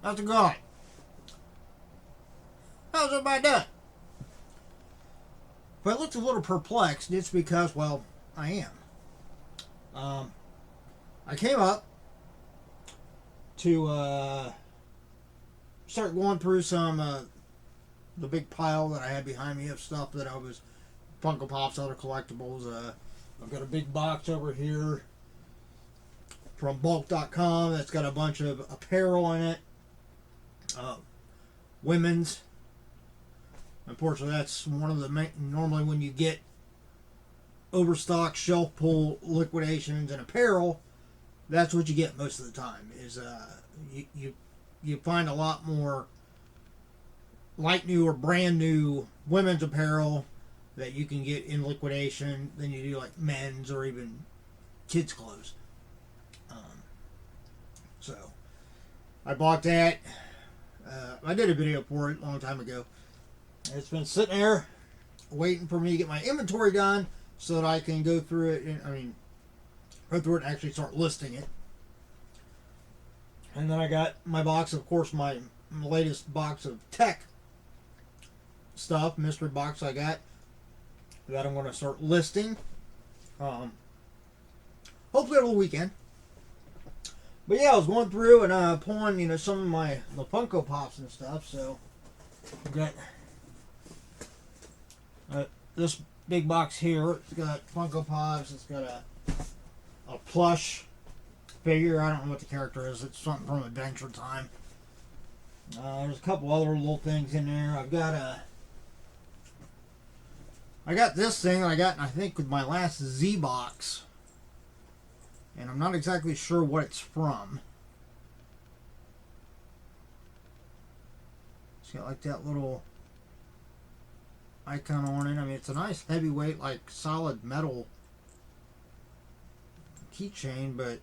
How's it going? How's everybody doing? If I looked a little perplexed, it's because, well, I am. I came up to start going through some the big pile that I had behind me of stuff that I was Funko Pops, other collectibles. I've got a big box over here from bulk.com that's got a bunch of apparel in it. Women's. Unfortunately, that's one of the normally when you get overstock shelf pull liquidations and apparel, that's what you get most of the time. Is you find a lot more like new or brand new women's apparel that you can get in liquidation than you do like men's or even kids clothes. So I bought that. I did a video for it a long time ago. It's been sitting there waiting for me to get my inventory done so that I can go through it. Go through it and actually start listing it. And then I got my box, of course, my latest box of tech stuff, mystery box I got that I'm going to start listing. Hopefully over the weekend. But yeah, I was going through and pulling, some of the Funko Pops and stuff. So I've got this big box here. It's got Funko Pops. It's got a plush figure. I don't know what the character is. It's something from Adventure Time. There's a couple other little things in there. I got this thing I got, I think, with my last Z box. And I'm not exactly sure what it's from. It's got like that little icon on it. I mean, it's a nice heavyweight, like solid metal keychain, but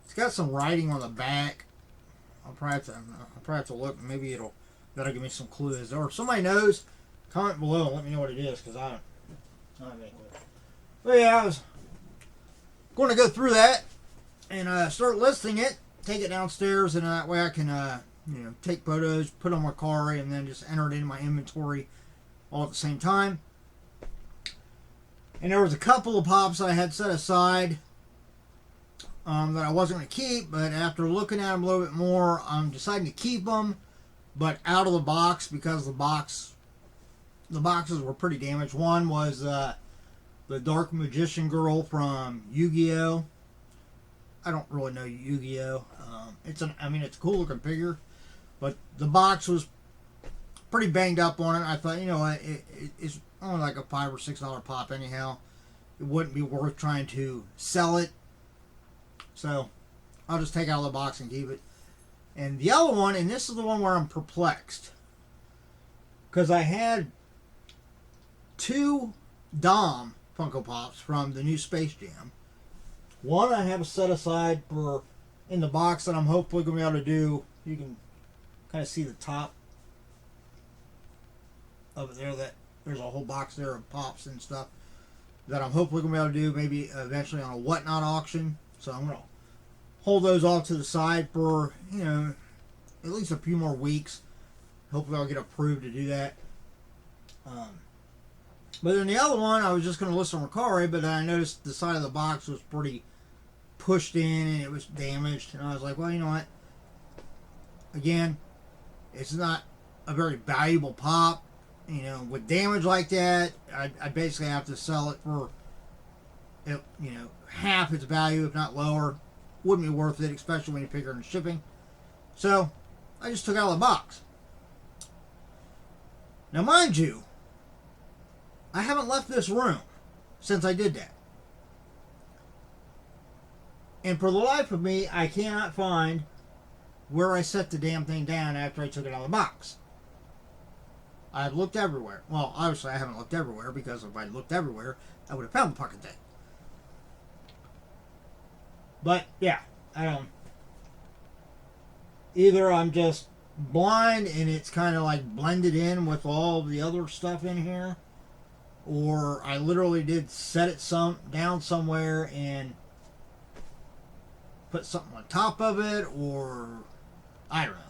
it's got some writing on the back. I'll probably have to look. Maybe that'll give me some clues. Or if somebody knows, comment below and let me know what it is, because I don't have any clue. But yeah, I was going to go through that and start listing it, take it downstairs, and that way I can take photos, put on my car, and then just enter it into my inventory all at the same time. And there was a couple of pops I had set aside that I wasn't going to keep, but after looking at them a little bit more, I'm deciding to keep them, but out of the box, because the boxes were pretty damaged. One was the Dark Magician Girl from Yu-Gi-Oh! I don't really know Yu-Gi-Oh! It's a cool looking figure, but the box was pretty banged up on it. I thought, it's only like a $5 or $6 pop anyhow. It wouldn't be worth trying to sell it. So I'll just take it out of the box and keep it. And the other one, and this is the one where I'm perplexed, because I had two Dom Funko Pops from the new Space Jam. One I have set aside for in the box that I'm hopefully going to be able to do. You can kind of see the top of it there. That there's a whole box there of pops and stuff that I'm hopefully going to be able to do maybe eventually on a whatnot auction. So I'm going to hold those off to the side for at least a few more weeks. Hopefully I'll get approved to do that. But then the other one, I was just going to list on Mercari, but I noticed the side of the box was pretty pushed in and it was damaged. And I was like, well, you know what? Again, it's not a very valuable pop. With damage like that, I basically have to sell it for, half its value, if not lower. Wouldn't be worth it, especially when you figure in shipping. So, I just took it out of the box. Now, mind you, I haven't left this room since I did that. And for the life of me, I cannot find where I set the damn thing down after I took it out of the box. I've looked everywhere. Well, obviously I haven't looked everywhere, because if I looked everywhere, I would have found the fucking thing. But, yeah, either I'm just blind and it's kind of like blended in with all the other stuff in here, or I literally did set it down somewhere and put something on top of it, or I don't know.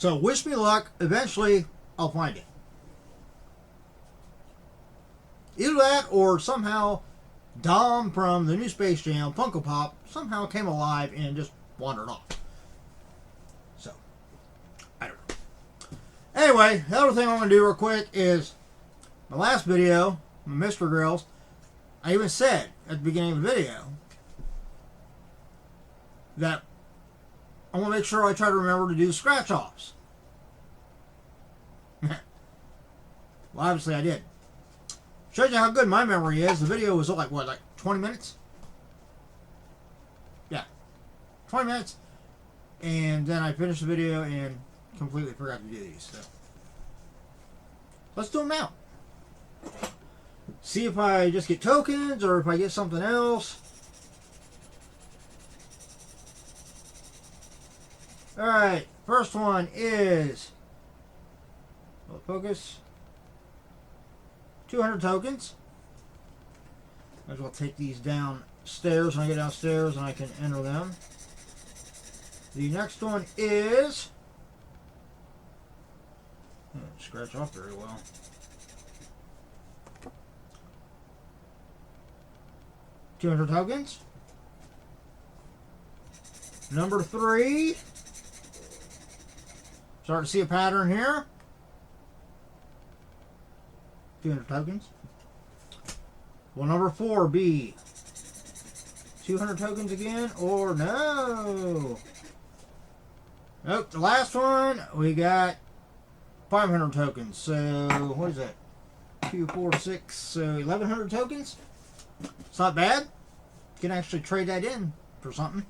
So wish me luck. Eventually, I'll find it. Either that or somehow Dom from the new Space Jam, Funko Pop, somehow came alive and just wandered off. So, I don't know. Anyway, the other thing I'm going to do real quick is my last video, my MysteryGrails, I even said at the beginning of the video that I want to make sure I try to remember to do the scratch-offs. Well, obviously I did. Shows you how good my memory is. The video was like, what, like 20 minutes? Yeah. 20 minutes. And then I finished the video and completely forgot to do these. So let's do them now. See if I just get tokens or if I get something else. Alright, first one is, focus, 200 tokens. Might as well take these downstairs when I get downstairs and I can enter them. The next one is, scratch off very well. $200 tokens. Number 3. Starting to see a pattern here. 200 tokens. Will number 4 be 200 tokens again or no? Nope. The last one we got 500 tokens. So what is that? 2, 4, 6. So 1,100 tokens. It's not bad. You can actually trade that in for something.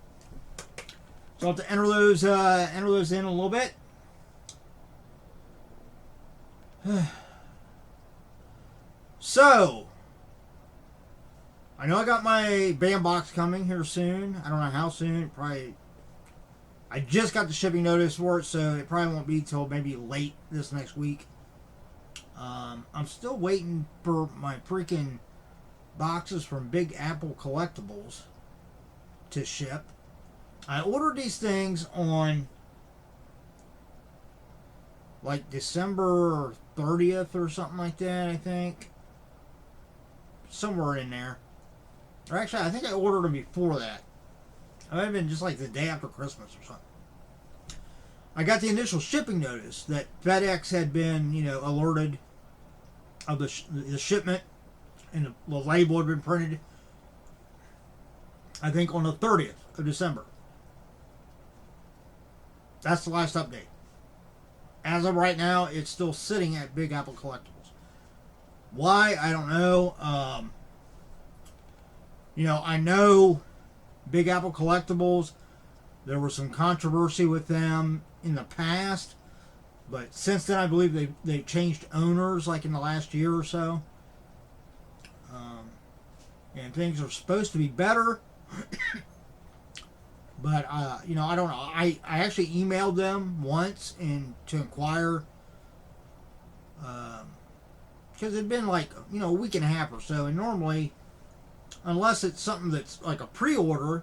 So I'll have to enter those in a little bit. So I know I got my BAM box coming here soon. I don't know how soon. Probably. I just got the shipping notice for it, so it probably won't be till maybe late this next week. I'm still waiting for my freaking boxes from Big Apple Collectibles to ship. I ordered these things on like December 30th or something like that, I think. Somewhere in there. Or actually, I think I ordered them before that. It might have been just like the day after Christmas or something. I got the initial shipping notice that FedEx had been, alerted of the shipment, and the label had been printed, I think, on the 30th of December. That's the last update. As of right now, it's still sitting at Big Apple Collectibles. Why? I don't know. I know Big Apple Collectibles, there was some controversy with them in the past, but since then I believe they've changed owners like in the last year or so. And things are supposed to be better. But, I don't know. I actually emailed them once to inquire. Because it'd been like, a week and a half or so. And normally, unless it's something that's like a pre-order,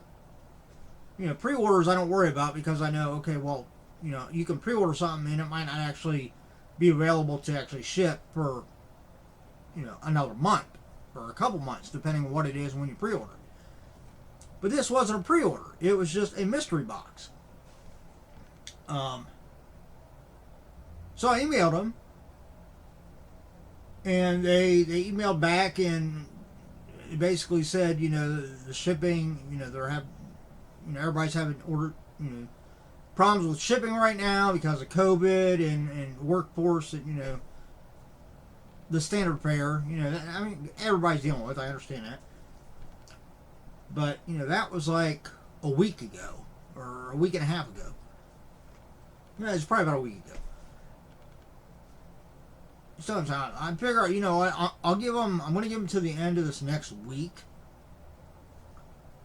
pre-orders I don't worry about because I know, okay, well, you can pre-order something and it might not actually be available to actually ship for, another month or a couple months, depending on what it is when you pre-order. But this wasn't a pre-order. It was just a mystery box. So I emailed them. And they emailed back and basically said, the shipping, everybody's having problems with shipping right now because of COVID and workforce and, the standard fare, everybody's dealing with, I understand that. But, that was like a week ago, or a week and a half ago. No, it's probably about a week ago. So I figure, I'm going to give them to the end of this next week.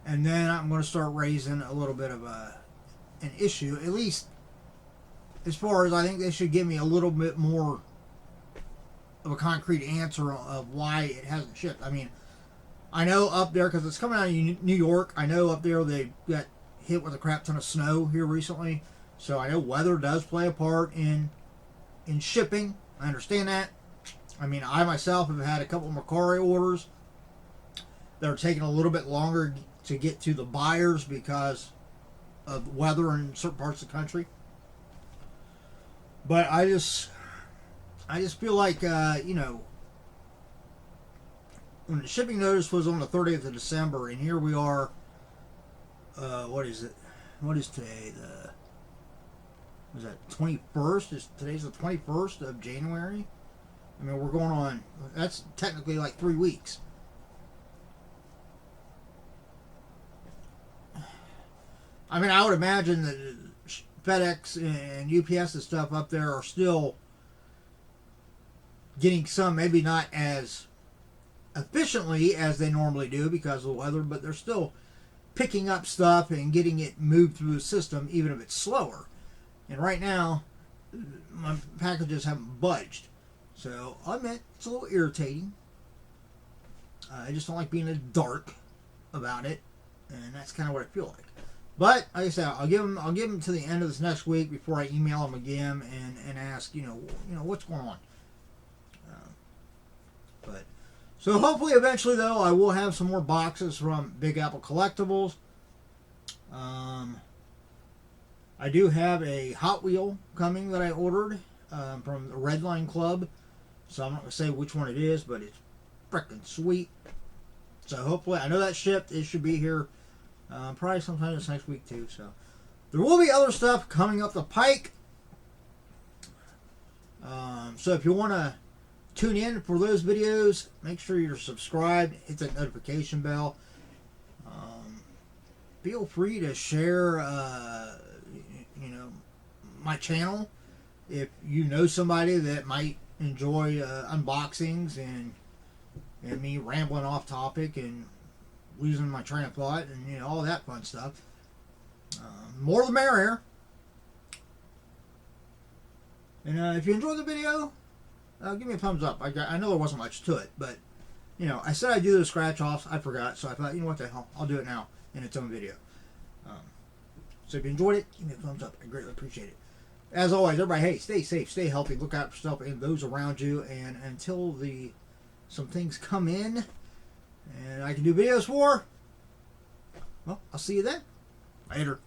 And then I'm going to start raising a little bit of an issue, at least as far as I think they should give me a little bit more of a concrete answer of why it hasn't shipped. I mean, I know up there, because it's coming out of New York, I know up there they got hit with a crap ton of snow here recently. So I know weather does play a part in shipping. I understand that. I mean, I myself have had a couple of Mercari orders that are taking a little bit longer to get to the buyers because of weather in certain parts of the country. But I just feel like when the shipping notice was on the 30th of December, and here we are. What is it? What is today? Was that 21st? Today's the 21st of January. I mean, we're going on. That's technically like 3 weeks. I mean, I would imagine that FedEx and UPS and stuff up there are still getting some, maybe not as efficiently as they normally do because of the weather, but they're still picking up stuff and getting it moved through the system, even if it's slower. And right now, my packages haven't budged. So, I admit, it's a little irritating. I just don't like being in the dark about it. And that's kind of what I feel like. But, like I said, I'll give them to the end of this next week before I email them again and ask, what's going on. So hopefully eventually, though, I will have some more boxes from Big Apple Collectibles. I do have a Hot Wheel coming that I ordered from the Redline Club. So I'm not going to say which one it is, but it's freaking sweet. So hopefully, I know that shipped. It should be here probably sometime this next week, too. So there will be other stuff coming up the pike. So if you want to tune in for those videos, make sure you're subscribed, hit that notification bell. Feel free to share my channel if you know somebody that might enjoy unboxings and me rambling off topic and losing my train of thought and all that fun stuff. More the merrier. And if you enjoyed the video, give me a thumbs up. I know there wasn't much to it, but I said I'd do the scratch offs. I forgot, so I thought, what the hell, I'll do it now in its own video. So if you enjoyed it, give me a thumbs up. I greatly appreciate it. As always, everybody, hey, stay safe, stay healthy, look out for yourself and those around you. And until some things come in and I can do videos for, well, I'll see you then. Later.